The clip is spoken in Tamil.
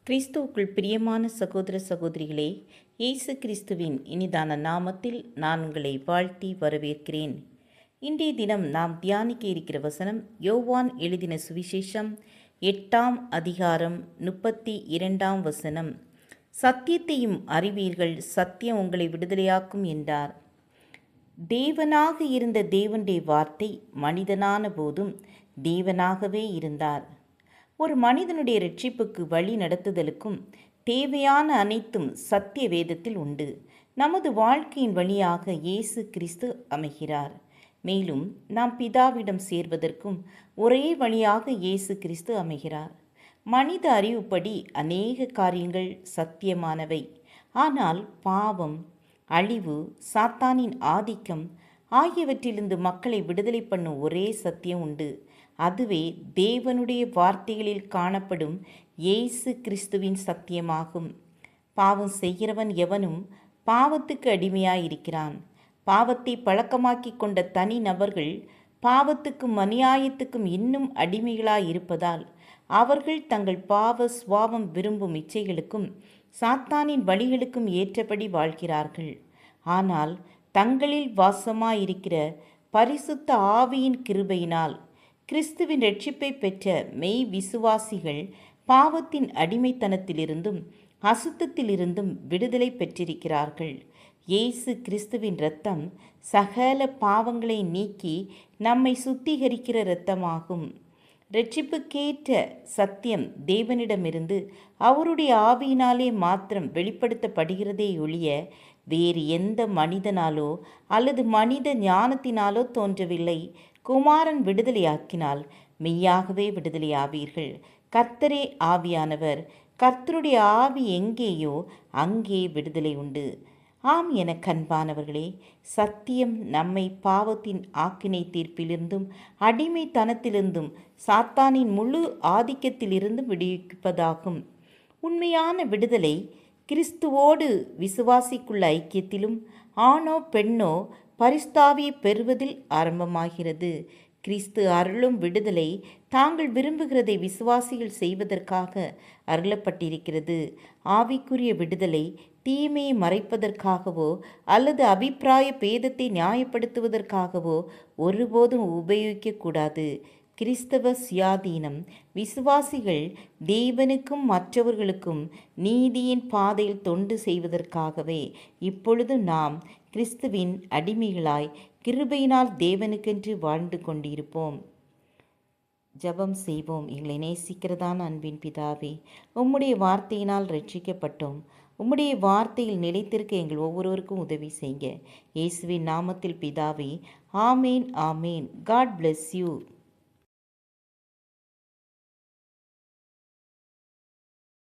கிறிஸ்துவுக்குள் பிரியமான சகோதர சகோதரிகளே, இயேசு கிறிஸ்துவின் இனிதான நாமத்தில் நான் உங்களை வாழ்த்தி வரவேற்கிறேன். இன்றைய தினம் நாம் தியானிக்க இருக்கிற வசனம் யோவான் எழுதின சுவிசேஷம் 8ஆம் அதிகாரம் 32ஆம் வசனம். சத்தியத்தையும் அறிவீர்கள், சத்தியம் உங்களை விடுதலையாக்கும் என்றார். தேவனாக இருந்த தேவனுடைய வார்த்தை மனிதனான போதும் தேவனாகவே இருந்தார். ஒரு மனிதனுடைய இரட்சிப்புக்கு வழி நடத்துதலுக்கும் தேவையான அனைத்தும் சத்திய வேதத்தில் உண்டு. நமது வாழ்க்கையின் வழியாக இயேசு கிறிஸ்து அமைகிறார். மேலும் நாம் பிதாவிடம் சேர்வதற்கும் ஒரே வழியாக இயேசு கிறிஸ்து அமைகிறார். மனித அறிவுப்படி அநேக காரியங்கள் சத்தியமானவை. ஆனால் பாவம், அழிவு, சாத்தானின் ஆதிக்கம் ஆகியவற்றிலிருந்து மக்களை விடுதலை பண்ணும் ஒரே சத்தியம் உண்டு. அதுவே தேவனுடைய வார்த்தைகளில் காணப்படும் இயேசு கிறிஸ்துவின் சத்தியமாகும். பாவம் செய்கிறவன் எவனும் பாவத்துக்கு அடிமையாயிருக்கிறான். பாவத்தை பழக்கமாக்கி கொண்ட தனி நபர்கள் பாவத்துக்கும் அநியாயத்துக்கும் இன்னும் அடிமைகளாயிருப்பதால் அவர்கள் தங்கள் பாவ சுவாபம் விரும்பும் இச்சைகளுக்கும் சாத்தானின் வழிகளுக்கும் ஏற்றபடி வாழ்கிறார்கள். ஆனால் தங்களில் வாசமாயிருக்கிற பரிசுத்த ஆவியின் கிருபையினால் கிறிஸ்துவின் இரட்சிப்பை பெற்ற மெய் விசுவாசிகள் பாவத்தின் அடிமைத்தனத்திலிருந்தும் அசுத்தத்திலிருந்தும் விடுதலை பெற்றிருக்கிறார்கள். இயேசு கிறிஸ்துவின் இரத்தம் சகல பாவங்களை நீக்கி நம்மை சுத்திகரிக்கிற இரத்தமாகும். இரட்சிப்புக்கேற்ற சத்தியம் தேவனிடமிருந்து அவருடைய ஆவியினாலே மாத்திரம் வெளிப்படுத்தப்படுகிறதே ஒழிய வேறு எந்த மனிதனாலோ அல்லது மனித ஞானத்தினாலோ தோன்றவில்லை. குமாரன் விடுதலையாக்கினால் மெய்யாகவே விடுதலையாவீர்கள். கர்த்தரே ஆவியானவர். கர்த்தருடைய ஆவி எங்கேயோ அங்கே விடுதலை உண்டு. ஆம் என கண்பானவர்களே, சத்தியம் நம்மை பாவத்தின் ஆக்கினை தீர்ப்பிலிருந்தும் அடிமைத்தனத்திலிருந்தும் சாத்தானின் முழு ஆதிக்கத்திலிருந்தும் விடுவிப்பதாகும். உண்மையான விடுதலை கிறிஸ்துவோடு விசுவாசிக்குள்ள ஐக்கியத்திலும் ஆணோ பெண்ணோ பரிசுத்தாவியை பெறுவதில் ஆரம்பமாகிறது. கிறிஸ்து அருளும் விடுதலை தாங்கள் விரும்புகிறதை விசுவாசிகள் செய்வதற்காக அருளப்பட்டிருக்கிறது. ஆவிக்குரிய விடுதலை தீமையை மறைப்பதற்காகவோ அல்லது அபிப்பிராய பேதத்தை நியாயப்படுத்துவதற்காகவோ ஒருபோதும் உபயோகிக்கக்கூடாது. கிறிஸ்தவ சுயாதீனம் விசுவாசிகள் தேவனுக்கும் மற்றவர்களுக்கும் நீதியின் பாதையில் தொண்டு செய்வதற்காகவே. இப்பொழுது நாம் கிறிஸ்துவின் அடிமைகளாய் கிருபையினால் தேவனுக்கென்று வாழ்ந்து கொண்டிருப்போம். ஜெபம் செய்வோம். எங்களை நேசிக்கிறதான அன்பின் பிதாவே, உம்முடைய வார்த்தையினால் ரட்சிக்கப்பட்டோம். உம்முடைய வார்த்தையில் நிலைத்திருக்க எங்கள் ஒவ்வொருவருக்கும் உதவி செய்யுங்க. இயேசுவின் நாமத்தில் பிதாவே, ஆமேன் ஆமேன். God bless you.